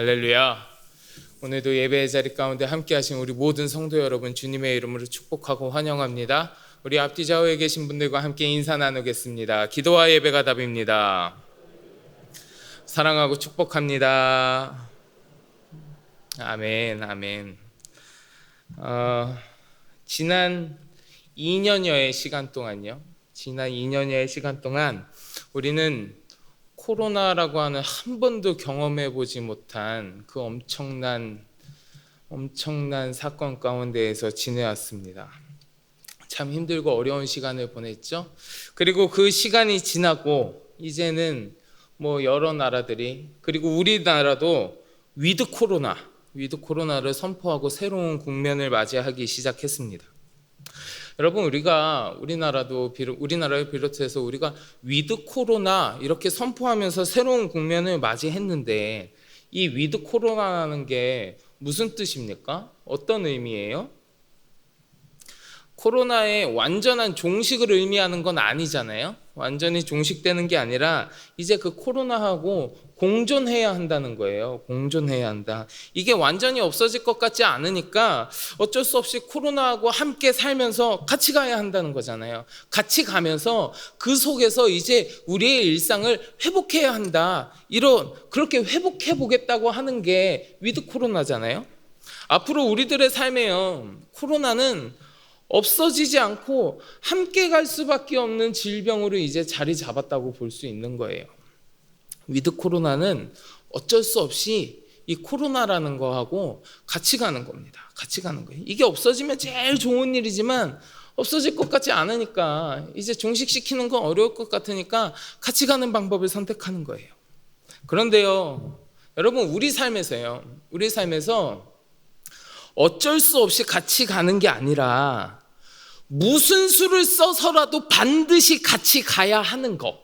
할렐루야. 오늘도 예배의 자리 가운데 함께 하신 우리 모든 성도 여러분 주님의 이름으로 축복하고 환영합니다. 우리 앞뒤 좌우에 계신 분들과 함께 인사 나누겠습니다. 기도와 예배가 답입니다. 사랑하고 축복합니다. 아멘, 아멘. 지난 2년여의 시간 동안 우리는 코로나라고 하는 한 번도 경험해 보지 못한 그 엄청난 사건 가운데에서 지내왔습니다. 참 힘들고 어려운 시간을 보냈죠. 그리고 그 시간이 지나고 이제는 여러 나라들이, 그리고 우리나라도 위드 코로나를 선포하고 새로운 국면을 맞이하기 시작했습니다. 여러분, 우리나라를 비롯해서 우리가 위드 코로나 이렇게 선포하면서 새로운 국면을 맞이했는데, 이 위드 코로나라는 게 무슨 뜻입니까? 어떤 의미예요? 코로나의 완전한 종식을 의미하는 건 아니잖아요. 완전히 종식되는 게 아니라 이제 그 코로나하고 공존해야 한다는 거예요. 공존해야 한다. 이게 완전히 없어질 것 같지 않으니까 어쩔 수 없이 코로나하고 함께 살면서 같이 가야 한다는 거잖아요. 같이 가면서 그 속에서 이제 우리의 일상을 회복해야 한다. 그렇게 회복해 보겠다고 하는 게 위드 코로나잖아요. 앞으로 우리들의 삶에요, 코로나는 없어지지 않고 함께 갈 수밖에 없는 질병으로 이제 자리 잡았다고 볼 수 있는 거예요. 위드 코로나는 어쩔 수 없이 이 코로나라는 거하고 같이 가는 겁니다. 같이 가는 거예요. 이게 없어지면 제일 좋은 일이지만 없어질 것 같지 않으니까, 이제 종식시키는 건 어려울 것 같으니까 같이 가는 방법을 선택하는 거예요. 그런데요, 여러분, 우리 삶에서 어쩔 수 없이 같이 가는 게 아니라 무슨 수를 써서라도 반드시 같이 가야 하는 것,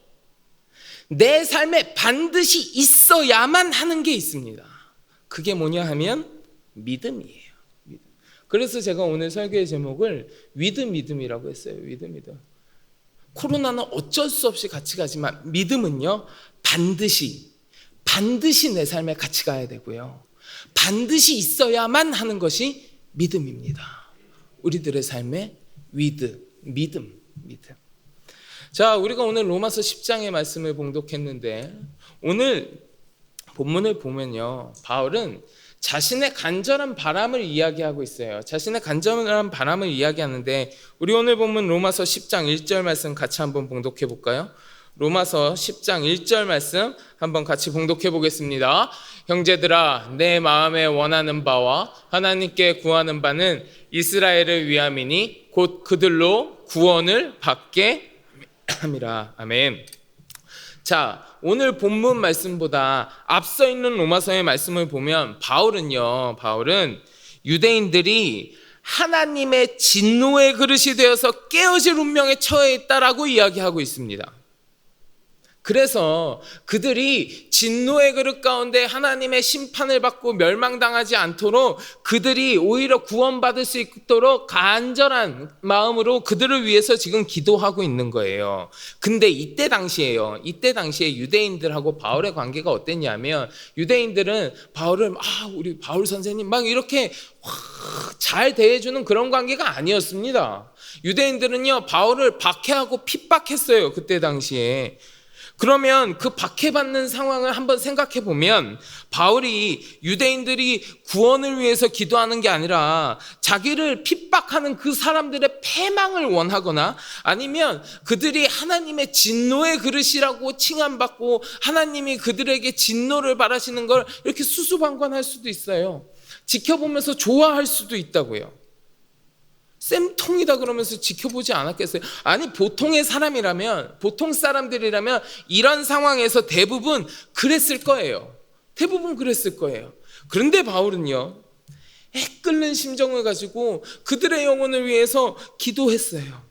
내 삶에 반드시 있어야만 하는 게 있습니다. 그게 뭐냐 하면 믿음이에요. 믿음. 그래서 제가 오늘 설교의 제목을 믿음이라고 했어요. 믿음. 코로나는 어쩔 수 없이 같이 가지만 믿음은요, 반드시 내 삶에 같이 가야 되고요, 반드시 있어야만 하는 것이 믿음입니다. 우리들의 삶에 믿음. 자, 우리가 오늘 로마서 10장의 말씀을 봉독했는데, 오늘 본문을 보면요, 바울은 자신의 간절한 바람을 이야기하고 있어요. 자신의 간절한 바람을 이야기하는데, 우리 오늘 본문 로마서 10장 1절 말씀 같이 한번 봉독해 볼까요? 로마서 10장 1절 말씀 한번 같이 봉독해 보겠습니다. 형제들아, 내 마음에 원하는 바와 하나님께 구하는 바는 이스라엘을 위함이니 곧 그들로 구원을 받게 함이라. 아멘. 자, 오늘 본문 말씀보다 앞서 있는 로마서의 말씀을 보면 바울은 유대인들이 하나님의 진노의 그릇이 되어서 깨어질 운명에 처해 있다라고 이야기하고 있습니다. 그래서 그들이 진노의 그릇 가운데 하나님의 심판을 받고 멸망당하지 않도록 그들이 오히려 구원받을 수 있도록 간절한 마음으로 그들을 위해서 지금 기도하고 있는 거예요. 근데 이때 당시에 유대인들하고 바울의 관계가 어땠냐면, 유대인들은 바울을 우리 바울 선생님 막 이렇게 잘 대해주는 그런 관계가 아니었습니다. 유대인들은요, 바울을 박해하고 핍박했어요. 그때 당시에. 그러면 그 박해받는 상황을 한번 생각해 보면, 바울이 유대인들이 구원을 위해서 기도하는 게 아니라 자기를 핍박하는 그 사람들의 패망을 원하거나, 아니면 그들이 하나님의 진노의 그릇이라고 칭함받고 하나님이 그들에게 진노를 바라시는 걸 이렇게 수수방관할 수도 있어요. 지켜보면서 좋아할 수도 있다고요. 쌤통이다 그러면서 지켜보지 않았겠어요? 아니, 보통 사람들이라면 이런 상황에서 대부분 그랬을 거예요. 그런데 바울은요, 애끓는 심정을 가지고 그들의 영혼을 위해서 기도했어요.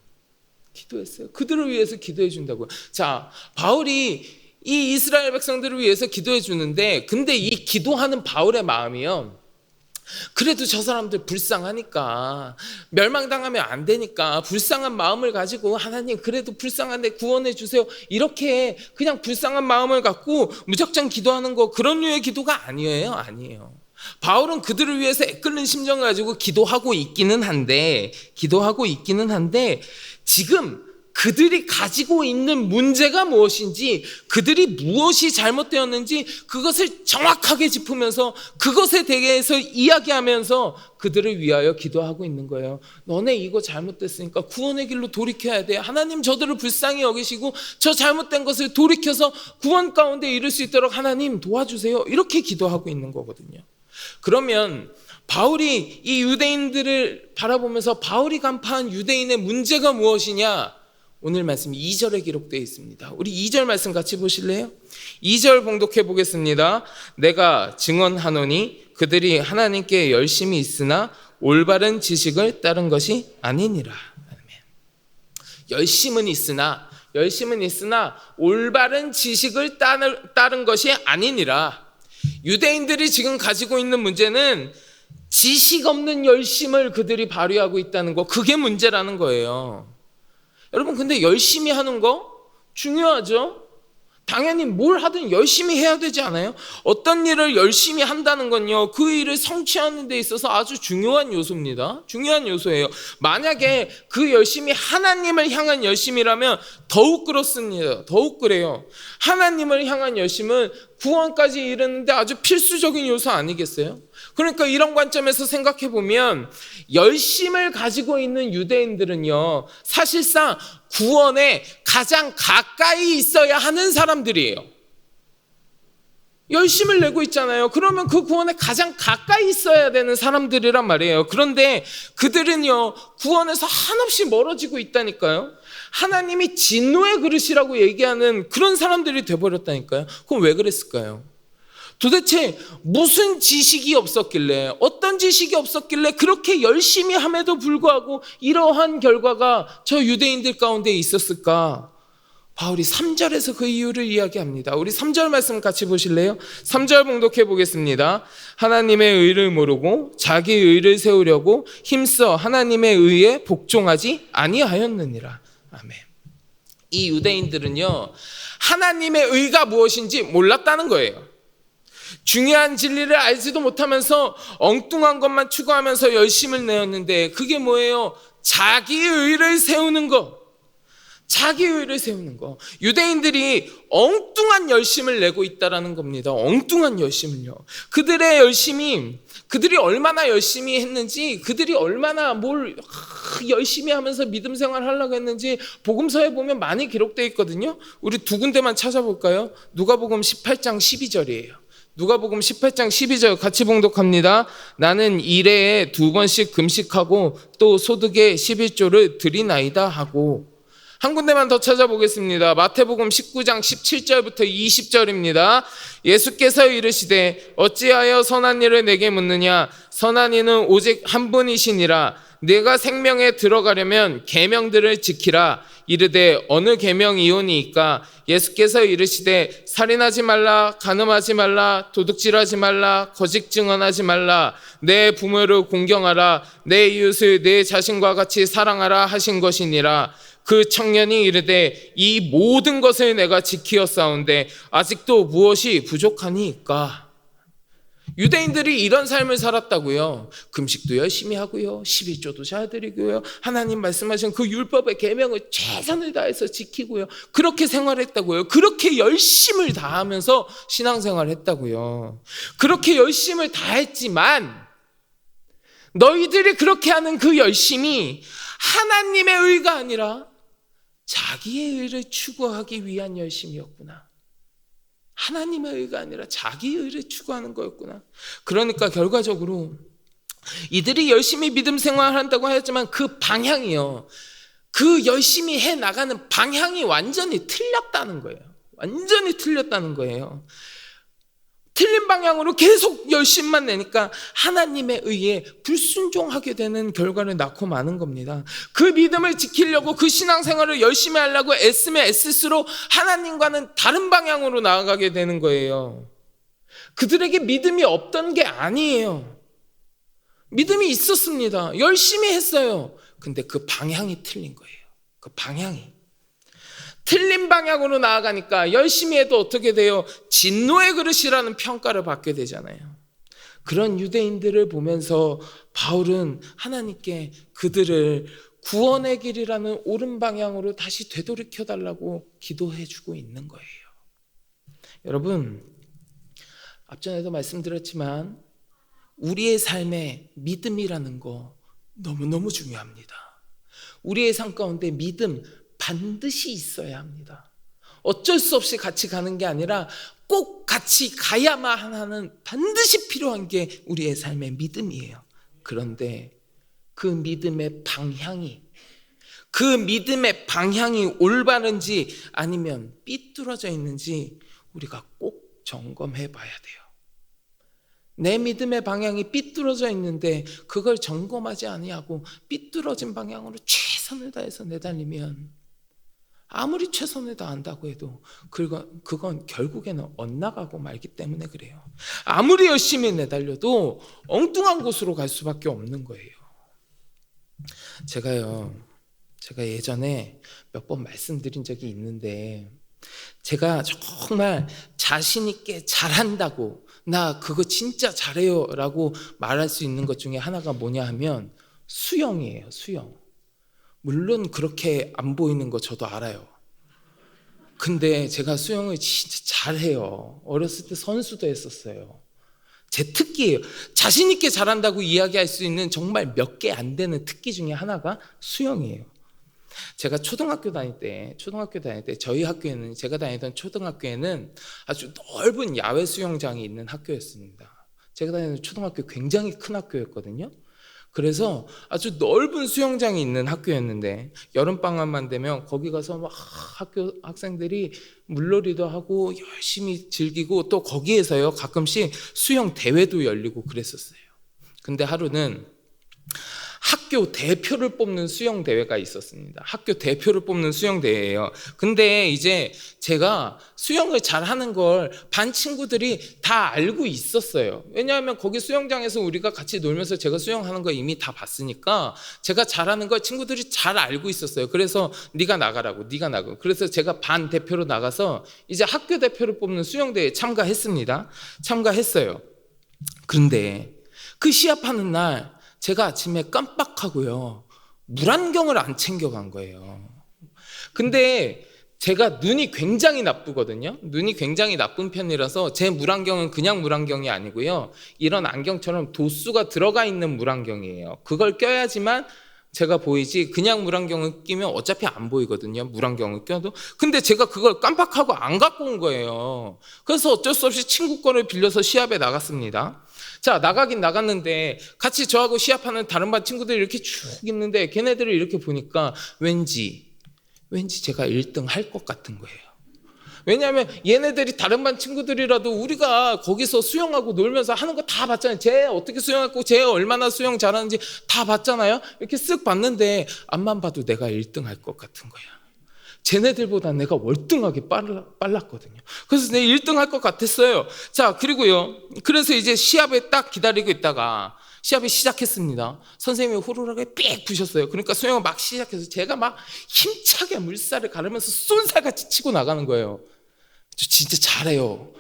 그들을 위해서 기도해 준다고요. 자, 바울이 이 이스라엘 백성들을 위해서 기도해 주는데, 근데 이 기도하는 바울의 마음이요, 그래도 저 사람들 불쌍하니까, 멸망당하면 안 되니까 불쌍한 마음을 가지고 하나님 그래도 불쌍한데 구원해 주세요, 이렇게 그냥 불쌍한 마음을 갖고 무작정 기도하는 거, 그런 류의 기도가 아니에요. 바울은 그들을 위해서 애끓는 심정을 가지고 기도하고 있기는 한데 지금 그들이 가지고 있는 문제가 무엇인지, 그들이 무엇이 잘못되었는지 그것을 정확하게 짚으면서 그것에 대해서 이야기하면서 그들을 위하여 기도하고 있는 거예요. 너네 이거 잘못됐으니까 구원의 길로 돌이켜야 돼. 하나님 저들을 불쌍히 여기시고 저 잘못된 것을 돌이켜서 구원 가운데 이룰 수 있도록 하나님 도와주세요. 이렇게 기도하고 있는 거거든요. 그러면 바울이 이 유대인들을 바라보면서 바울이 간파한 유대인의 문제가 무엇이냐? 오늘 말씀 2절에 기록되어 있습니다. 우리 2절 말씀 같이 보실래요? 2절 봉독해 보겠습니다. 내가 증언하노니 그들이 하나님께 열심히 있으나 올바른 지식을 따른 것이 아니니라. 열심은 있으나 올바른 지식을 따른 것이 아니니라. 유대인들이 지금 가지고 있는 문제는 지식 없는 열심을 그들이 발휘하고 있다는 거, 그게 문제라는 거예요. 여러분, 근데 열심히 하는 거 중요하죠? 당연히 뭘 하든 열심히 해야 되지 않아요? 어떤 일을 열심히 한다는 건요, 그 일을 성취하는 데 있어서 아주 중요한 요소입니다. 중요한 요소예요. 만약에 그 열심이 하나님을 향한 열심이라면 더욱 그렇습니다. 더욱 그래요. 하나님을 향한 열심은 구원까지 이르는데 아주 필수적인 요소 아니겠어요? 그러니까 이런 관점에서 생각해 보면 열심을 가지고 있는 유대인들은요, 사실상 구원에 가장 가까이 있어야 하는 사람들이에요. 열심을 내고 있잖아요. 그러면 그 구원에 가장 가까이 있어야 되는 사람들이란 말이에요. 그런데 그들은요, 구원에서 한없이 멀어지고 있다니까요. 하나님이 진노의 그릇이라고 얘기하는 그런 사람들이 돼버렸다니까요. 그럼 왜 그랬을까요? 도대체 무슨 지식이 없었길래, 어떤 지식이 없었길래 그렇게 열심히 함에도 불구하고 이러한 결과가 저 유대인들 가운데 있었을까? 바울이 3절에서 그 이유를 이야기합니다. 우리 3절 말씀 같이 보실래요? 3절 봉독해 보겠습니다. 하나님의 의를 모르고 자기 의를 세우려고 힘써 하나님의 의에 복종하지 아니하였느니라. 아멘. 이 유대인들은요, 하나님의 의가 무엇인지 몰랐다는 거예요. 중요한 진리를 알지도 못하면서 엉뚱한 것만 추구하면서 열심을 내었는데, 그게 뭐예요? 자기 의를 세우는 거. 자기 의를 세우는 거. 유대인들이 엉뚱한 열심을 내고 있다라는 겁니다. 엉뚱한 열심을요. 그들의 열심이, 그들이 얼마나 열심히 했는지, 그들이 얼마나 뭘 열심히 하면서 믿음 생활을 하려고 했는지 복음서에 보면 많이 기록되어 있거든요. 우리 두 군데만 찾아볼까요? 누가복음 18장 12절이에요. 누가복음 18장 12절 같이 봉독합니다. 나는 일해에 2번씩 금식하고 또 소득의 11조를 드리나이다 하고. 한 군데만 더 찾아보겠습니다. 마태복음 19장 17절부터 20절입니다. 예수께서 이르시되 어찌하여 선한 일을 내게 묻느냐? 선한 이는 오직 한 분이시니라. 내가 생명에 들어가려면 계명들을 지키라. 이르되 어느 계명이오니이까? 예수께서 이르시되 살인하지 말라, 간음하지 말라, 도둑질하지 말라, 거짓 증언하지 말라, 내 부모를 공경하라, 내 이웃을 내 자신과 같이 사랑하라 하신 것이니라. 그 청년이 이르되 이 모든 것을 내가 지키었사온데 아직도 무엇이 부족하니까? 유대인들이 이런 삶을 살았다고요. 금식도 열심히 하고요, 11조도 잘 드리고요, 하나님 말씀하신 그 율법의 계명을 최선을 다해서 지키고요, 그렇게 생활했다고요. 그렇게 열심을 다하면서 신앙생활을 했다고요. 그렇게 열심을 다했지만 너희들이 그렇게 하는 그 열심이 하나님의 의가 아니라 자기의 의를 추구하기 위한 열심이었구나. 하나님의 의가 아니라 자기의 의를 추구하는 거였구나. 그러니까 결과적으로 이들이 열심히 믿음 생활을 한다고 하였지만 그 방향이요, 그 열심히 해 나가는 방향이 완전히 틀렸다는 거예요. 완전히 틀렸다는 거예요. 틀린 방향으로 계속 열심만 내니까 하나님의 의에 불순종하게 되는 결과를 낳고 마는 겁니다. 그 믿음을 지키려고, 그 신앙생활을 열심히 하려고 애쓰면 애쓸수록 하나님과는 다른 방향으로 나아가게 되는 거예요. 그들에게 믿음이 없던 게 아니에요. 믿음이 있었습니다. 열심히 했어요. 근데 그 방향이 틀린 거예요. 그 방향이. 틀린 방향으로 나아가니까 열심히 해도 어떻게 돼요? 진노의 그릇이라는 평가를 받게 되잖아요. 그런 유대인들을 보면서 바울은 하나님께 그들을 구원의 길이라는 옳은 방향으로 다시 되돌이켜 달라고 기도해 주고 있는 거예요. 여러분, 앞전에도 말씀드렸지만 우리의 삶에 믿음이라는 거 너무너무 중요합니다. 우리의 삶 가운데 믿음 반드시 있어야 합니다. 어쩔 수 없이 같이 가는 게 아니라 꼭 같이 가야만 하는 반드시 필요한 게 우리의 삶의 믿음이에요. 그런데 그 믿음의 방향이 올바른지 아니면 삐뚤어져 있는지 우리가 꼭 점검해 봐야 돼요. 내 믿음의 방향이 삐뚤어져 있는데 그걸 점검하지 아니하고 삐뚤어진 방향으로 최선을 다해서 내달리면 아무리 최선을 다한다고 해도 그건 결국에는 엇나가고 말기 때문에 그래요. 아무리 열심히 내달려도 엉뚱한 곳으로 갈 수밖에 없는 거예요. 제가 예전에 몇 번 말씀드린 적이 있는데 제가 정말 자신 있게 잘한다고 나 그거 진짜 잘해요 라고 말할 수 있는 것 중에 하나가 뭐냐 하면 수영이에요. 수영. 물론 그렇게 안 보이는 거 저도 알아요. 근데 제가 수영을 진짜 잘해요. 어렸을 때 선수도 했었어요. 제 특기예요. 자신 있게 잘한다고 이야기할 수 있는 정말 몇 개 안 되는 특기 중에 하나가 수영이에요. 제가 초등학교 다닐 때 저희 학교에는, 제가 다니던 초등학교에는 아주 넓은 야외 수영장이 있는 학교였습니다. 제가 다니던 초등학교 굉장히 큰 학교였거든요. 그래서 아주 넓은 수영장이 있는 학교였는데 여름방학만 되면 거기 가서 막 학교 학생들이 물놀이도 하고 열심히 즐기고 또 거기에서요 가끔씩 수영 대회도 열리고 그랬었어요. 근데 하루는 학교 대표를 뽑는 수영 대회가 있었습니다. 학교 대표를 뽑는 수영 대회예요. 근데 이제 제가 수영을 잘하는 걸 반 친구들이 다 알고 있었어요. 왜냐하면 거기 수영장에서 우리가 같이 놀면서 제가 수영하는 거 이미 다 봤으니까 제가 잘하는 걸 친구들이 잘 알고 있었어요. 그래서 네가 나가라고. 그래서 제가 반 대표로 나가서 이제 학교 대표를 뽑는 수영 대회에 참가했어요. 그런데 그 시합하는 날 제가 아침에 깜빡하고요 물안경을 안 챙겨간 거예요. 근데 제가 눈이 굉장히 나쁘거든요. 눈이 굉장히 나쁜 편이라서 제 물안경은 그냥 물안경이 아니고요 이런 안경처럼 도수가 들어가 있는 물안경이에요. 그걸 껴야지만 제가 보이지 그냥 물안경을 끼면 어차피 안 보이거든요. 물안경을 껴도. 근데 제가 그걸 깜빡하고 안 갖고 온 거예요. 그래서 어쩔 수 없이 친구 거를 빌려서 시합에 나갔습니다. 자, 나가긴 나갔는데 같이 저하고 시합하는 다른 반 친구들이 이렇게 쭉 있는데 걔네들을 이렇게 보니까 왠지 제가 1등 할 것 같은 거예요. 왜냐하면 얘네들이 다른 반 친구들이라도 우리가 거기서 수영하고 놀면서 하는 거 다 봤잖아요. 쟤 어떻게 수영하고 쟤 얼마나 수영 잘하는지 다 봤잖아요. 이렇게 쓱 봤는데 앞만 봐도 내가 1등 할 것 같은 거야. 쟤네들보다 내가 월등하게 빨랐거든요. 그래서 내 1등 할 것 같았어요. 자, 그래서 이제 시합에 딱 기다리고 있다가 시합이 시작했습니다. 선생님이 호루라기에 삑 부셨어요. 그러니까 수영을 막 시작해서 제가 막 힘차게 물살을 가르면서 쏜살같이 치고 나가는 거예요. 저 진짜 잘해요.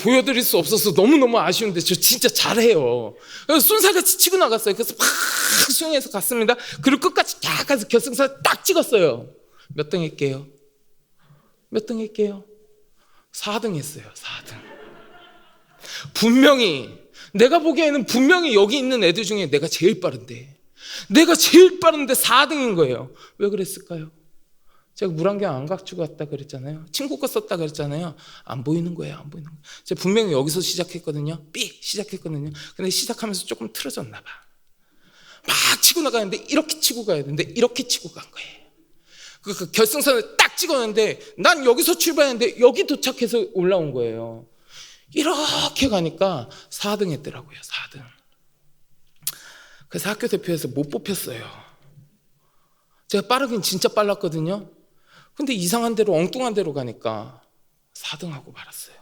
보여드릴 수 없어서 너무너무 아쉬운데 저 진짜 잘해요. 그래서 쏜살같이 치고 나갔어요. 그래서 팍 수영해서 갔습니다. 그리고 끝까지 딱 가서 결승선 딱 찍었어요. 몇 등 했게요? 4등 했어요. 4등. 내가 보기에는 분명히 여기 있는 애들 중에 내가 제일 빠른데 4등인 거예요. 왜 그랬을까요? 제가 물안경 안 갖고 갔다 그랬잖아요. 친구 거 썼다 그랬잖아요. 안 보이는 거예요. 제가 분명히 여기서 시작했거든요. 시작했거든요. 근데 시작하면서 조금 틀어졌나 봐. 막 치고 나가는데 이렇게 치고 가야 되는데 이렇게 치고 간 거예요. 그 결승선을 딱 찍었는데 난 여기서 출발했는데 여기 도착해서 올라온 거예요. 이렇게 가니까 4등 했더라고요. 4등. 그래서 학교 대표에서 못 뽑혔어요. 제가 빠르긴 진짜 빨랐거든요. 근데 이상한 대로 엉뚱한 대로 가니까 4등하고 말았어요.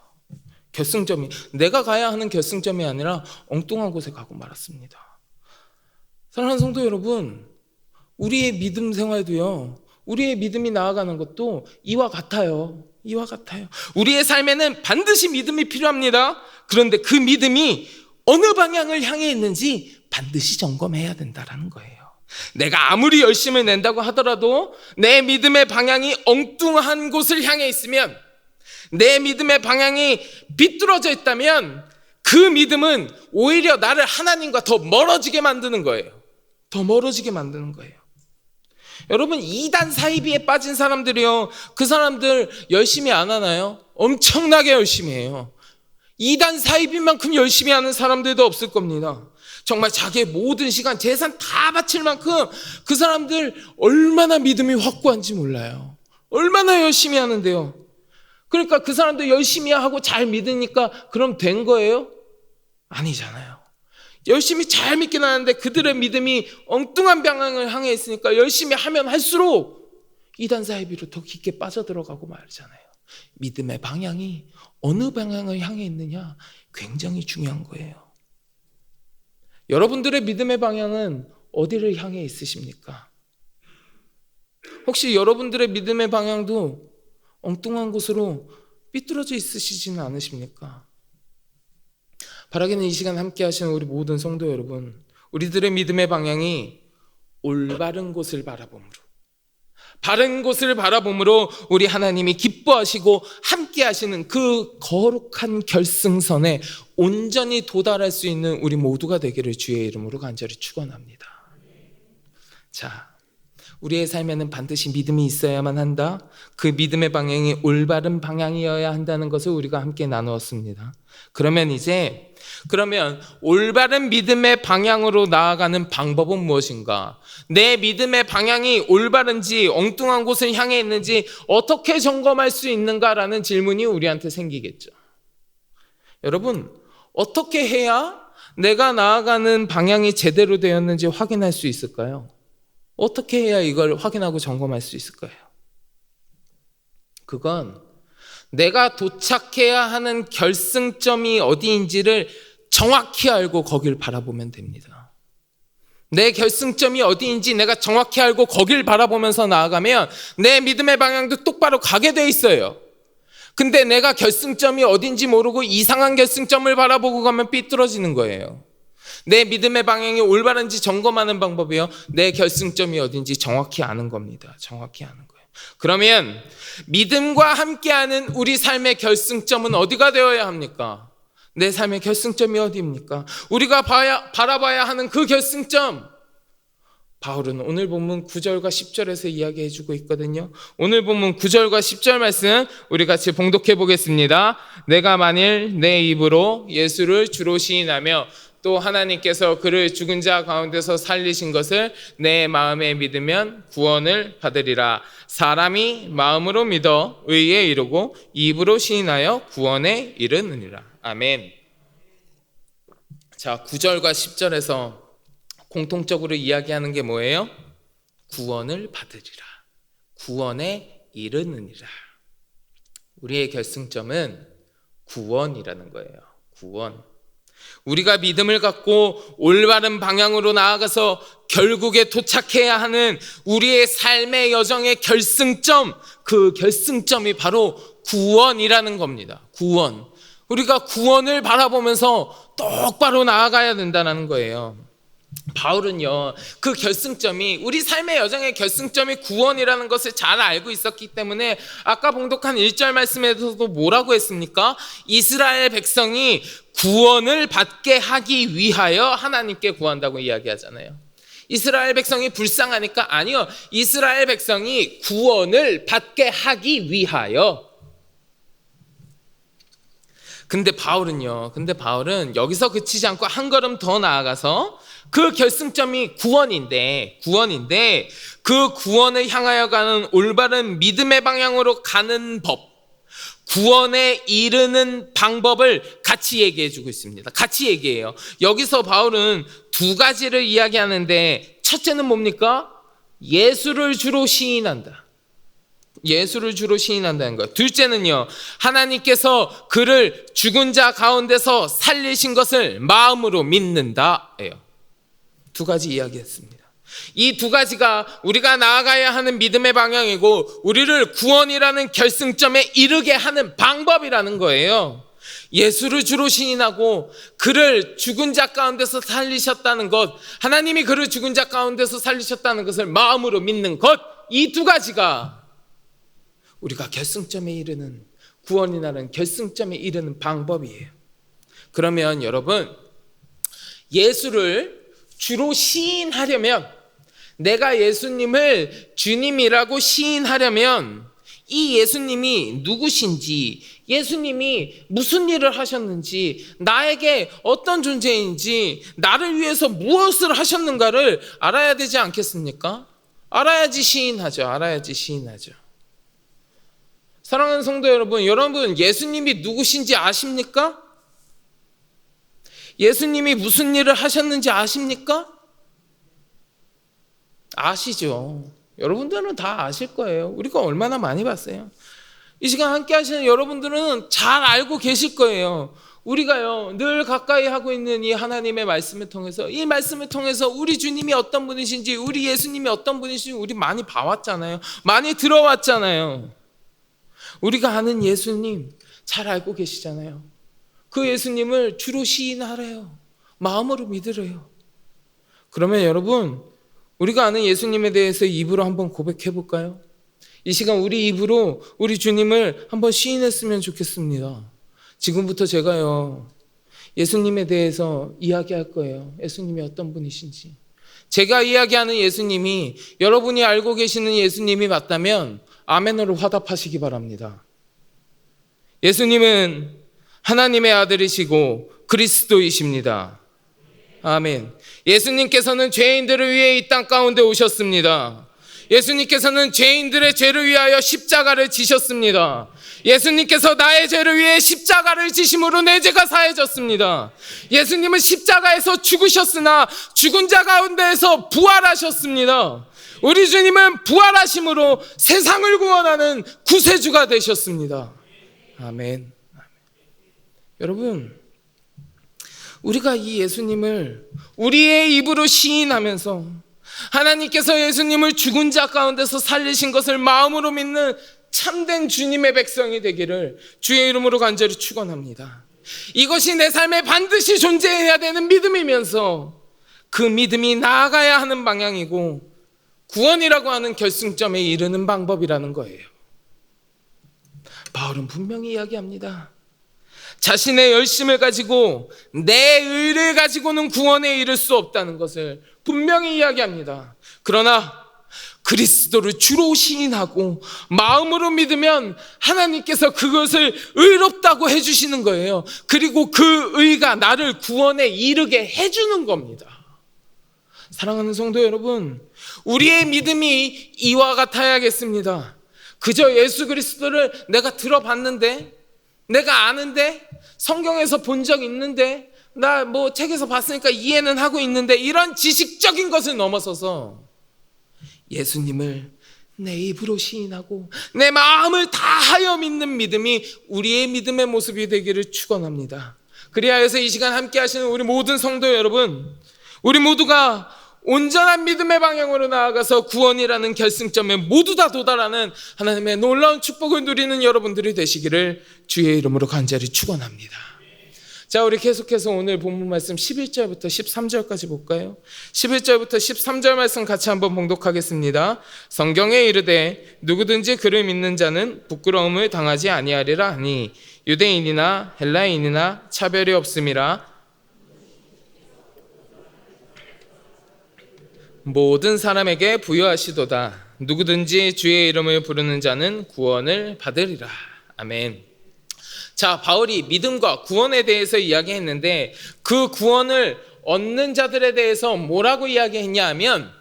결승점이, 내가 가야 하는 결승점이 아니라 엉뚱한 곳에 가고 말았습니다. 사랑하는 성도 여러분, 우리의 믿음 생활도요, 우리의 믿음이 나아가는 것도 이와 같아요. 이와 같아요. 우리의 삶에는 반드시 믿음이 필요합니다. 그런데 그 믿음이 어느 방향을 향해 있는지 반드시 점검해야 된다는 거예요. 내가 아무리 열심을 낸다고 하더라도 내 믿음의 방향이 엉뚱한 곳을 향해 있으면, 내 믿음의 방향이 비뚤어져 있다면 그 믿음은 오히려 나를 하나님과 더 멀어지게 만드는 거예요. 더 멀어지게 만드는 거예요. 여러분, 이단 사이비에 빠진 사람들이요, 그 사람들 열심히 안 하나요? 엄청나게 열심히 해요. 이단 사이비만큼 열심히 하는 사람들도 없을 겁니다. 정말 자기의 모든 시간, 재산 다 바칠 만큼 그 사람들 얼마나 믿음이 확고한지 몰라요. 얼마나 열심히 하는데요. 그러니까 그 사람들 열심히 하고 잘 믿으니까 그럼 된 거예요? 아니잖아요. 열심히 잘 믿긴 하는데 그들의 믿음이 엉뚱한 방향을 향해 있으니까 열심히 하면 할수록 이단 사이비로 더 깊게 빠져들어가고 말잖아요. 믿음의 방향이 어느 방향을 향해 있느냐 굉장히 중요한 거예요. 여러분들의 믿음의 방향은 어디를 향해 있으십니까? 혹시 여러분들의 믿음의 방향도 엉뚱한 곳으로 삐뚤어져 있으시지는 않으십니까? 바라기는 이 시간 함께 하시는 우리 모든 성도 여러분, 우리들의 믿음의 방향이 올바른 곳을 바라봄으로, 바른 곳을 바라봄으로 우리 하나님이 기뻐하시고 함께 하시는 그 거룩한 결승선에 온전히 도달할 수 있는 우리 모두가 되기를 주의 이름으로 간절히 축원합니다. 자, 우리의 삶에는 반드시 믿음이 있어야만 한다. 그 믿음의 방향이 올바른 방향이어야 한다는 것을 우리가 함께 나누었습니다. 그러면 올바른 믿음의 방향으로 나아가는 방법은 무엇인가? 내 믿음의 방향이 올바른지 엉뚱한 곳을 향해 있는지 어떻게 점검할 수 있는가라는 질문이 우리한테 생기겠죠. 여러분, 어떻게 해야 내가 나아가는 방향이 제대로 되었는지 확인할 수 있을까요? 어떻게 해야 이걸 확인하고 점검할 수 있을까요? 그건 내가 도착해야 하는 결승점이 어디인지를 정확히 알고 거길 바라보면 됩니다. 내 결승점이 어디인지 내가 정확히 알고 거길 바라보면서 나아가면 내 믿음의 방향도 똑바로 가게 돼 있어요. 근데 내가 결승점이 어딘지 모르고 이상한 결승점을 바라보고 가면 삐뚤어지는 거예요. 내 믿음의 방향이 올바른지 점검하는 방법이요, 내 결승점이 어딘지 정확히 아는 겁니다. 정확히 아는 거예요. 그러면 믿음과 함께하는 우리 삶의 결승점은 어디가 되어야 합니까? 내 삶의 결승점이 어디입니까? 우리가 바라봐야 하는 그 결승점, 바울은 오늘 본문 9절과 10절에서 이야기해주고 있거든요. 오늘 본문 9절과 10절 말씀 우리 같이 봉독해 보겠습니다. 내가 만일 내 입으로 예수를 주로 시인하며 또 하나님께서 그를 죽은 자 가운데서 살리신 것을 내 마음에 믿으면 구원을 받으리라. 사람이 마음으로 믿어 의에 이르고 입으로 시인하여 구원에 이르느니라. 아멘. 자, 9절과 10절에서 공통적으로 이야기하는 게 뭐예요? 구원을 받으리라. 구원에 이르느니라. 우리의 결승점은 구원이라는 거예요. 구원. 우리가 믿음을 갖고 올바른 방향으로 나아가서 결국에 도착해야 하는 우리의 삶의 여정의 결승점, 그 결승점이 바로 구원이라는 겁니다. 구원. 우리가 구원을 바라보면서 똑바로 나아가야 된다는 거예요. 바울은요, 그 결승점이, 우리 삶의 여정의 결승점이 구원이라는 것을 잘 알고 있었기 때문에 아까 봉독한 1절 말씀에서도 뭐라고 했습니까? 이스라엘 백성이 구원을 받게 하기 위하여 하나님께 구한다고 이야기하잖아요. 이스라엘 백성이 불쌍하니까 아니요, 이스라엘 백성이 구원을 받게 하기 위하여. 근데 바울은 여기서 그치지 않고 한 걸음 더 나아가서 그 결승점이 구원인데 그 구원을 향하여 가는 올바른 믿음의 방향으로 가는 법, 구원에 이르는 방법을 같이 얘기해 주고 있습니다. 같이 얘기해요. 여기서 바울은 두 가지를 이야기하는데 첫째는 뭡니까? 예수를 주로 시인한다. 예수를 주로 시인한다는 것. 둘째는요, 하나님께서 그를 죽은 자 가운데서 살리신 것을 마음으로 믿는다예요. 두 가지 이야기했습니다. 이 두 가지가 우리가 나아가야 하는 믿음의 방향이고 우리를 구원이라는 결승점에 이르게 하는 방법이라는 거예요. 예수를 주로 시인하고 그를 죽은 자 가운데서 살리셨다는 것, 하나님이 그를 죽은 자 가운데서 살리셨다는 것을 마음으로 믿는 것, 이 두 가지가 우리가 결승점에 이르는, 구원이라는 결승점에 이르는 방법이에요. 그러면 여러분, 예수를 주로 시인하려면, 내가 예수님을 주님이라고 시인하려면 이 예수님이 누구신지, 예수님이 무슨 일을 하셨는지, 나에게 어떤 존재인지, 나를 위해서 무엇을 하셨는가를 알아야 되지 않겠습니까? 알아야지 시인하죠. 알아야지 시인하죠. 사랑하는 성도 여러분, 여러분 예수님이 누구신지 아십니까? 예수님이 무슨 일을 하셨는지 아십니까? 아시죠? 여러분들은 다 아실 거예요. 우리가 얼마나 많이 봤어요. 이 시간 함께 하시는 여러분들은 잘 알고 계실 거예요. 우리가요, 늘 가까이 하고 있는 이 하나님의 말씀을 통해서, 이 말씀을 통해서 우리 주님이 어떤 분이신지, 우리 예수님이 어떤 분이신지 우리 많이 봐왔잖아요. 많이 들어왔잖아요. 우리가 아는 예수님 잘 알고 계시잖아요. 그 예수님을 주로 시인하래요. 마음으로 믿으래요. 그러면 여러분, 우리가 아는 예수님에 대해서 입으로 한번 고백해 볼까요? 이 시간 우리 입으로 우리 주님을 한번 시인했으면 좋겠습니다. 지금부터 제가요, 예수님에 대해서 이야기할 거예요. 예수님이 어떤 분이신지. 제가 이야기하는 예수님이 여러분이 알고 계시는 예수님이 맞다면 아멘으로 화답하시기 바랍니다. 예수님은 하나님의 아들이시고 그리스도이십니다. 아멘. 예수님께서는 죄인들을 위해 이 땅 가운데 오셨습니다. 예수님께서는 죄인들의 죄를 위하여 십자가를 지셨습니다. 예수님께서 나의 죄를 위해 십자가를 지심으로 내 죄가 사해졌습니다. 예수님은 십자가에서 죽으셨으나 죽은 자 가운데에서 부활하셨습니다. 우리 주님은 부활하심으로 세상을 구원하는 구세주가 되셨습니다. 아멘. 여러분, 우리가 이 예수님을 우리의 입으로 시인하면서 하나님께서 예수님을 죽은 자 가운데서 살리신 것을 마음으로 믿는 참된 주님의 백성이 되기를 주의 이름으로 간절히 축원합니다. 이것이 내 삶에 반드시 존재해야 되는 믿음이면서 그 믿음이 나아가야 하는 방향이고 구원이라고 하는 결승점에 이르는 방법이라는 거예요. 바울은 분명히 이야기합니다. 자신의 열심을 가지고 내 의를 가지고는 구원에 이를 수 없다는 것을 분명히 이야기합니다. 그러나 그리스도를 주로 시인하고 마음으로 믿으면 하나님께서 그것을 의롭다고 해주시는 거예요. 그리고 그 의가 나를 구원에 이르게 해주는 겁니다. 사랑하는 성도 여러분, 우리의 믿음이 이와 같아야겠습니다. 그저 예수 그리스도를 내가 들어봤는데, 내가 아는데, 성경에서 본 적 있는데, 나 뭐 책에서 봤으니까 이해는 하고 있는데, 이런 지식적인 것을 넘어서서 예수님을 내 입으로 시인하고 내 마음을 다하여 믿는 믿음이 우리의 믿음의 모습이 되기를 축원합니다. 그리하여서 이 시간 함께 하시는 우리 모든 성도 여러분, 우리 모두가 온전한 믿음의 방향으로 나아가서 구원이라는 결승점에 모두 다 도달하는 하나님의 놀라운 축복을 누리는 여러분들이 되시기를 주의 이름으로 간절히 축원합니다. 자, 우리 계속해서 오늘 본문 말씀 11절부터 13절까지 볼까요? 11절부터 13절 말씀 같이 한번 봉독하겠습니다. 성경에 이르되 누구든지 그를 믿는 자는 부끄러움을 당하지 아니하리라 하니 유대인이나 헬라인이나 차별이 없음이라. 모든 사람에게 부여하시도다. 누구든지 주의 이름을 부르는 자는 구원을 받으리라. 아멘. 자, 바울이 믿음과 구원에 대해서 이야기했는데 그 구원을 얻는 자들에 대해서 뭐라고 이야기했냐 하면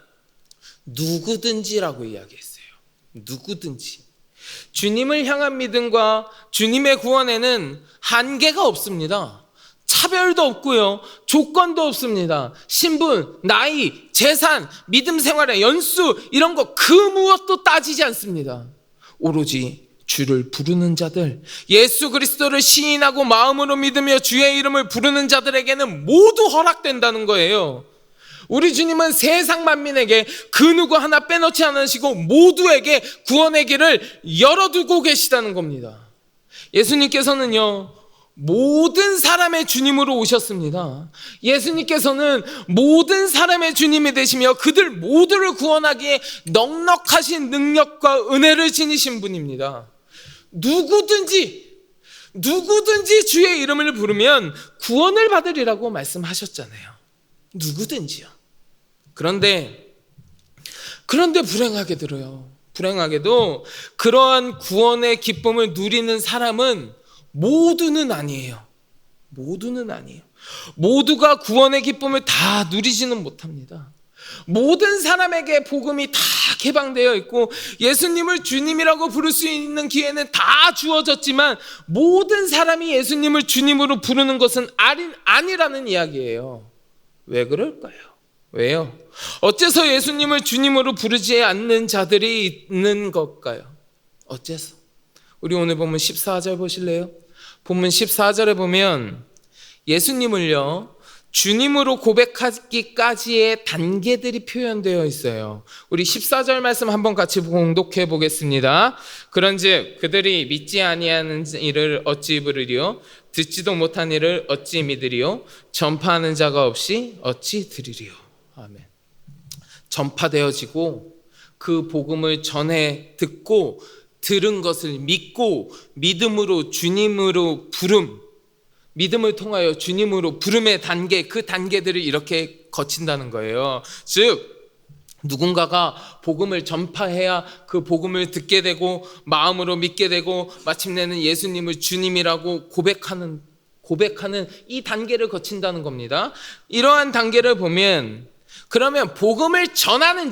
누구든지라고 이야기했어요. 누구든지. 주님을 향한 믿음과 주님의 구원에는 한계가 없습니다. 차별도 없고요, 조건도 없습니다. 신분, 나이, 재산, 믿음 생활의 연수 이런 거 그 무엇도 따지지 않습니다. 오로지 주를 부르는 자들, 예수 그리스도를 시인하고 마음으로 믿으며 주의 이름을 부르는 자들에게는 모두 허락된다는 거예요. 우리 주님은 세상 만민에게 그 누구 하나 빼놓지 않으시고 모두에게 구원의 길을 열어두고 계시다는 겁니다. 예수님께서는요, 모든 사람의 주님으로 오셨습니다. 예수님께서는 모든 사람의 주님이 되시며 그들 모두를 구원하기에 넉넉하신 능력과 은혜를 지니신 분입니다. 누구든지 주의 이름을 부르면 구원을 받으리라고 말씀하셨잖아요. 누구든지요. 그런데 불행하게도 그러한 구원의 기쁨을 누리는 사람은 모두는 아니에요. 모두가 구원의 기쁨을 다 누리지는 못합니다. 모든 사람에게 복음이 다 개방되어 있고 예수님을 주님이라고 부를 수 있는 기회는 다 주어졌지만 모든 사람이 예수님을 주님으로 부르는 것은 아니라는 이야기예요. 왜 그럴까요? 왜요? 어째서 예수님을 주님으로 부르지 않는 자들이 있는 걸까요? 어째서? 우리 오늘 본문 14절 보실래요? 본문 14절에 보면 예수님을요, 주님으로 고백하기까지의 단계들이 표현되어 있어요. 우리 14절 말씀 한번 같이 공독해 보겠습니다. 그런즉 그들이 믿지 아니하는 이를 어찌 부르리요? 듣지도 못한 이를 어찌 믿으리요? 전파하는 자가 없이 어찌 들으리요? 아멘. 전파되어지고 그 복음을 전해 듣고 들은 것을 믿고 믿음으로 주님으로 부름, 믿음을 통하여 주님으로 부름의 단계, 그 단계들을 이렇게 거친다는 거예요. 즉 누군가가 복음을 전파해야 그 복음을 듣게 되고 마음으로 믿게 되고 마침내는 예수님을 주님이라고 고백하는 이 단계를 거친다는 겁니다. 이러한 단계를 보면 그러면 복음을 전하는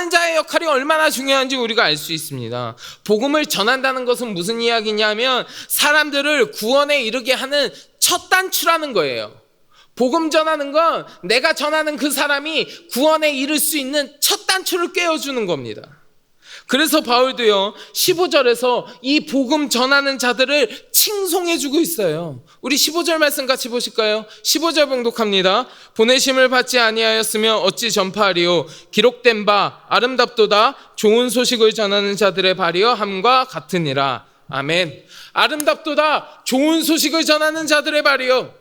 자의 역할이 얼마나 중요한지 우리가 알 수 있습니다. 복음을 전한다는 것은 무슨 이야기냐면 사람들을 구원에 이르게 하는 첫 단추라는 거예요. 복음 전하는 건 내가 전하는 그 사람이 구원에 이를 수 있는 첫 단추를 꿰어주는 겁니다. 그래서 바울도요 15절에서 이 복음 전하는 자들을 칭송해주고 있어요. 우리 15절 말씀 같이 보실까요? 15절 봉독합니다. 보내심을 받지 아니하였으며 어찌 전파하리요? 기록된 바 아름답도다 좋은 소식을 전하는 자들의 발이여 함과 같으니라. 아멘. 아름답도다 좋은 소식을 전하는 자들의 발이요.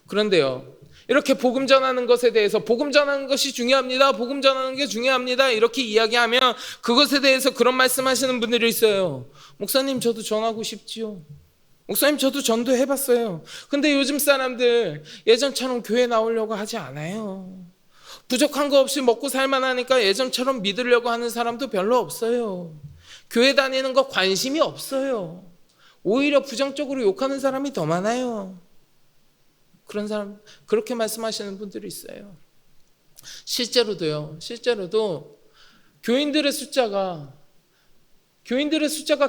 그런데요, 이렇게 복음 전하는 것에 대해서 복음 전하는 것이 중요합니다. 복음 전하는 게 중요합니다. 이렇게 이야기하면 그것에 대해서 그런 말씀하시는 분들이 있어요. 목사님 저도 전하고 싶지요. 목사님 저도 전도해봤어요. 근데 요즘 사람들 예전처럼 교회 나오려고 하지 않아요. 부족한 거 없이 먹고 살만하니까 예전처럼 믿으려고 하는 사람도 별로 없어요. 교회 다니는 거 관심이 없어요. 오히려 부정적으로 욕하는 사람이 더 많아요. 그런 사람, 그렇게 말씀하시는 분들이 있어요. 실제로도 교인들의 숫자가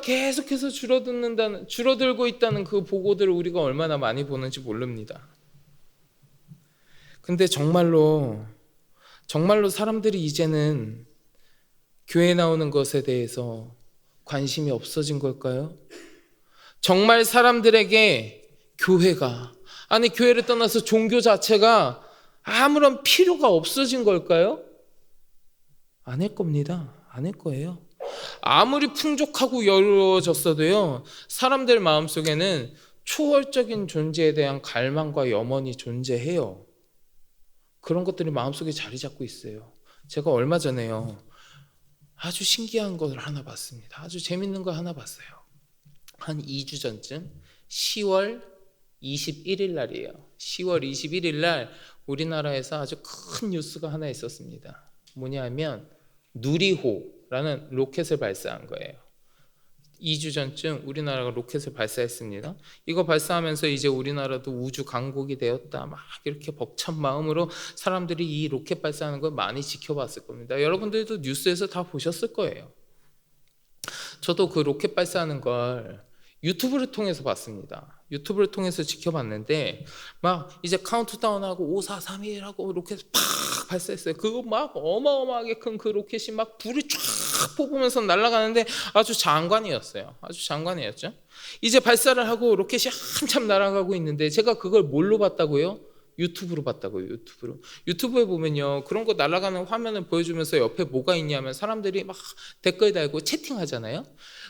계속해서 줄어들고 있다는 그 보고들을 우리가 얼마나 많이 보는지 모릅니다. 근데 정말로 사람들이 이제는 교회 나오는 것에 대해서 관심이 없어진 걸까요? 정말 사람들에게 교회를 떠나서 종교 자체가 아무런 필요가 없어진 걸까요? 아닐 겁니다. 아닐 거예요. 아무리 풍족하고 여유로워졌어도요, 사람들 마음속에는 초월적인 존재에 대한 갈망과 염원이 존재해요. 그런 것들이 마음속에 자리 잡고 있어요. 제가 얼마 전에요, 아주 신기한 걸 하나 봤습니다. 아주 재밌는 걸 하나 봤어요. 한 2주 전쯤 10월 21일 날이에요. 10월 21일 날 우리나라에서 아주 큰 뉴스가 하나 있었습니다. 뭐냐면 누리호라는 로켓을 발사한 거예요. 2주 전쯤 우리나라가 로켓을 발사했습니다. 이거 발사하면서 이제 우리나라도 우주 강국이 되었다, 막 이렇게 벅찬 마음으로 사람들이 이 로켓 발사하는 걸 많이 지켜봤을 겁니다. 여러분들도 뉴스에서 다 보셨을 거예요. 저도 그 로켓 발사하는 걸 유튜브를 통해서 봤습니다. 유튜브를 통해서 지켜봤는데 막 이제 카운트다운하고 5, 4, 3, 2 1 하고 로켓을 팍 발사했어요. 그거 막 어마어마하게 큰 그 로켓이 막 불이 쫙 뽑으면서 날아가는데 아주 장관이었어요. 아주 장관이었죠. 이제 발사를 하고 로켓이 한참 날아가고 있는데 제가 그걸 뭘로 봤다고요? 유튜브로 봤다고요. 유튜브에 보면요, 그런 거 날아가는 화면을 보여주면서 옆에 뭐가 있냐면 사람들이 막 댓글 달고 채팅하잖아요.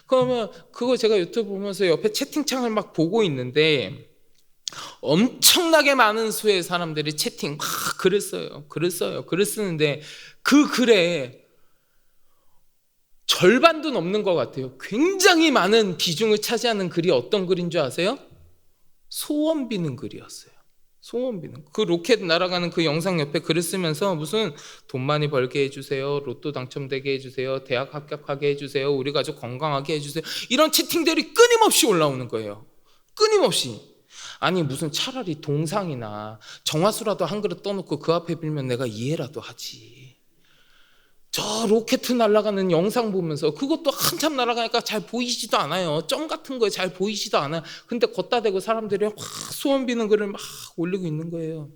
그러면 그거 제가 유튜브 보면서 옆에 채팅창을 막 보고 있는데 엄청나게 많은 수의 사람들이 채팅 막 글을 쓰는데 그 글에 절반도 넘는 것 같아요. 굉장히 많은 비중을 차지하는 글이 어떤 글인 줄 아세요? 소원 비는 글이었어요. 소원 비는. 그 로켓 날아가는 그 영상 옆에 글을 쓰면서 무슨 돈 많이 벌게 해주세요, 로또 당첨되게 해주세요, 대학 합격하게 해주세요, 우리 가족 건강하게 해주세요, 이런 채팅들이 끊임없이 올라오는 거예요. 끊임없이. 아니 무슨 차라리 동상이나 정화수라도 한 그릇 떠놓고 그 앞에 빌면 내가 이해라도 하지. 저 로켓 날아가는 영상 보면서 그것도 한참 날아가니까 잘 보이지도 않아요. 점 같은 거에 잘 보이지도 않아요. 근데 걷다 대고 사람들이 막 소원 비는 글을 막 올리고 있는 거예요.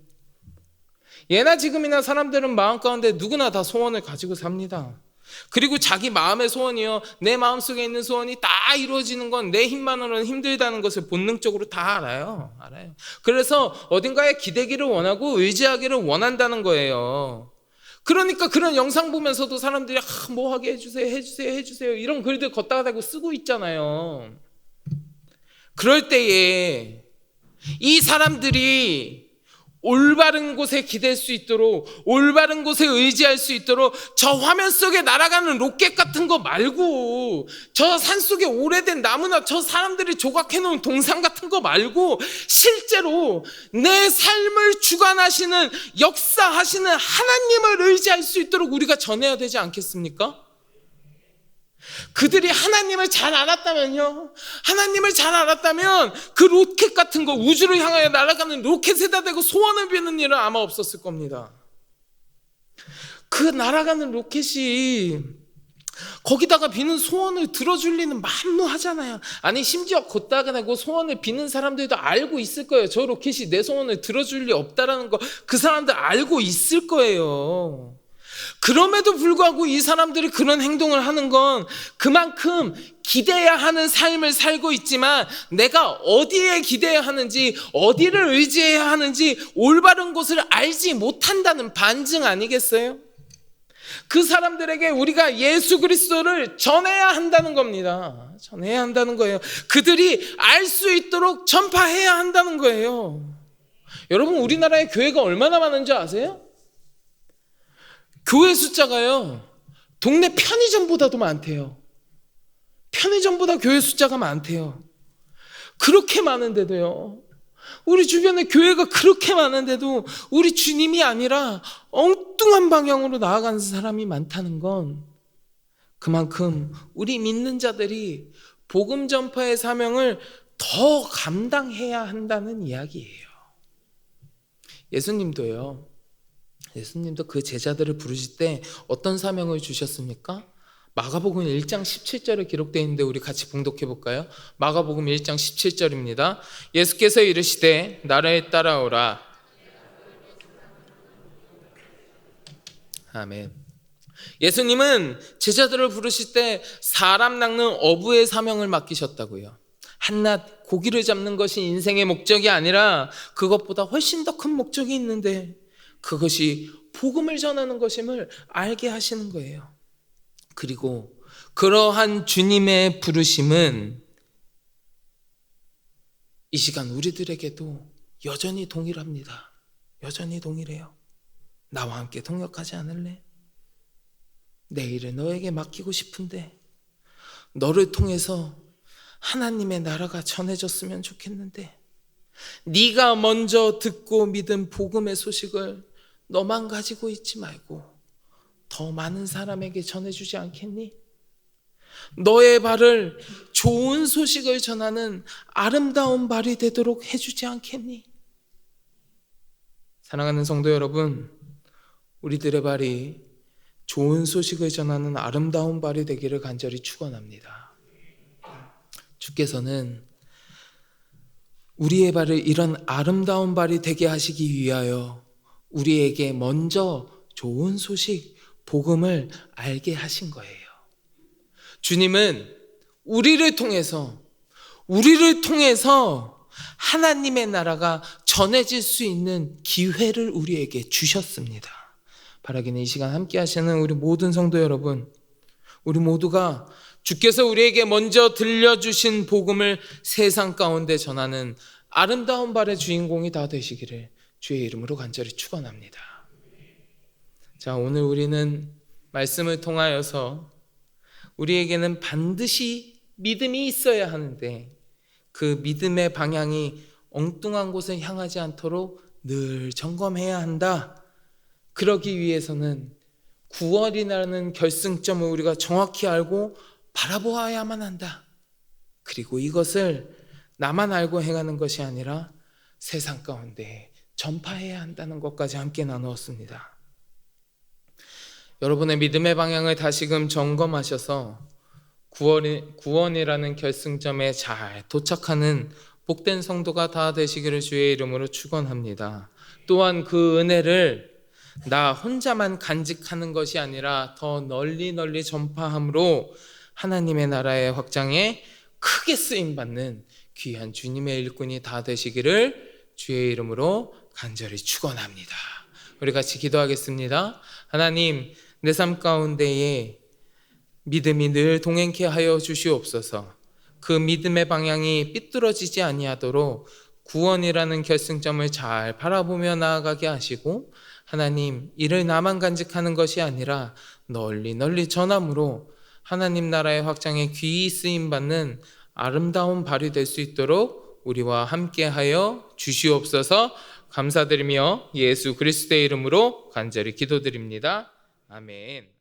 예나 지금이나 사람들은 마음 가운데 누구나 다 소원을 가지고 삽니다. 그리고 자기 마음의 소원이요, 내 마음속에 있는 소원이 다 이루어지는 건 내 힘만으로는 힘들다는 것을 본능적으로 다 알아요. 그래서 어딘가에 기대기를 원하고 의지하기를 원한다는 거예요. 그러니까 그런 영상 보면서도 사람들이 뭐 하게 해주세요 이런 글들 걷다가 대고 쓰고 있잖아요. 그럴 때에 이 사람들이 올바른 곳에 기댈 수 있도록, 올바른 곳에 의지할 수 있도록 저 화면 속에 날아가는 로켓 같은 거 말고, 저 산속에 오래된 나무나 저 사람들이 조각해놓은 동상 같은 거 말고 실제로 내 삶을 주관하시는, 역사하시는 하나님을 의지할 수 있도록 우리가 전해야 되지 않겠습니까? 그들이 하나님을 잘 알았다면요, 하나님을 잘 알았다면 그 로켓 같은 거, 우주를 향하여 날아가는 로켓에다 대고 소원을 비는 일은 아마 없었을 겁니다. 그 날아가는 로켓이 거기다가 비는 소원을 들어줄 리는 만무하잖아요. 아니 심지어 걷다가 대고 소원을 비는 사람들도 알고 있을 거예요. 저 로켓이 내 소원을 들어줄 리 없다라는 거 그 사람들 알고 있을 거예요. 그럼에도 불구하고 이 사람들이 그런 행동을 하는 건 그만큼 기대야 하는 삶을 살고 있지만 내가 어디에 기대야 하는지, 어디를 의지해야 하는지 올바른 곳을 알지 못한다는 반증 아니겠어요? 그 사람들에게 우리가 예수 그리스도를 전해야 한다는 겁니다. 전해야 한다는 거예요. 그들이 알 수 있도록 전파해야 한다는 거예요. 여러분, 우리나라에 교회가 얼마나 많은지 아세요? 교회 숫자가요, 동네 편의점보다도 많대요. 편의점보다 교회 숫자가 많대요. 그렇게 많은데도요, 우리 주변에 교회가 그렇게 많은데도 우리 주님이 아니라 엉뚱한 방향으로 나아가는 사람이 많다는 건 그만큼 우리 믿는 자들이 복음 전파의 사명을 더 감당해야 한다는 이야기예요. 예수님도 그 제자들을 부르실 때 어떤 사명을 주셨습니까? 마가복음 1장 17절에 기록되어 있는데 우리 같이 봉독해 볼까요? 마가복음 1장 17절입니다. 예수께서 이르시되 나를 따라오라. 아멘. 예수님은 제자들을 부르실 때 사람 낚는 어부의 사명을 맡기셨다고요. 한낱 고기를 잡는 것이 인생의 목적이 아니라 그것보다 훨씬 더 큰 목적이 있는데 그것이 복음을 전하는 것임을 알게 하시는 거예요. 그리고 그러한 주님의 부르심은 이 시간 우리들에게도 여전히 동일합니다. 여전히 동일해요. 나와 함께 동역하지 않을래? 내 일을 너에게 맡기고 싶은데 너를 통해서 하나님의 나라가 전해졌으면 좋겠는데 네가 먼저 듣고 믿은 복음의 소식을 너만 가지고 있지 말고 더 많은 사람에게 전해주지 않겠니? 너의 발을 좋은 소식을 전하는 아름다운 발이 되도록 해주지 않겠니? 사랑하는 성도 여러분, 우리들의 발이 좋은 소식을 전하는 아름다운 발이 되기를 간절히 축원합니다. 주께서는 우리의 발을 이런 아름다운 발이 되게 하시기 위하여 우리에게 먼저 좋은 소식, 복음을 알게 하신 거예요. 주님은 우리를 통해서 하나님의 나라가 전해질 수 있는 기회를 우리에게 주셨습니다. 바라기는 이 시간 함께 하시는 우리 모든 성도 여러분, 우리 모두가 주께서 우리에게 먼저 들려주신 복음을 세상 가운데 전하는 아름다운 발의 주인공이 다 되시기를 주의 이름으로 간절히 축원합니다. 자, 오늘 우리는 말씀을 통하여서 우리에게는 반드시 믿음이 있어야 하는데 그 믿음의 방향이 엉뚱한 곳을 향하지 않도록 늘 점검해야 한다. 그러기 위해서는 구원이라는 결승점을 우리가 정확히 알고 바라보아야만 한다. 그리고 이것을 나만 알고 행하는 것이 아니라 세상 가운데 전파해야 한다는 것까지 함께 나누었습니다. 여러분의 믿음의 방향을 다시금 점검하셔서 구원이라는 결승점에 잘 도착하는 복된 성도가 다 되시기를 주의 이름으로 축원합니다. 또한 그 은혜를 나 혼자만 간직하는 것이 아니라 더 널리 전파함으로 하나님의 나라의 확장에 크게 쓰임받는 귀한 주님의 일꾼이 다 되시기를 주의 이름으로 간절히 축원합니다. 우리 같이 기도하겠습니다. 하나님, 내 삶 가운데에 믿음이 늘 동행케 하여 주시옵소서. 그 믿음의 방향이 삐뚤어지지 아니하도록 구원이라는 결승점을 잘 바라보며 나아가게 하시고, 하나님, 이를 나만 간직하는 것이 아니라 널리 전함으로 하나님 나라의 확장에 귀히 쓰임받는 아름다운 발이 될 수 있도록 우리와 함께하여 주시옵소서. 감사드리며 예수 그리스도의 이름으로 간절히 기도드립니다. 아멘.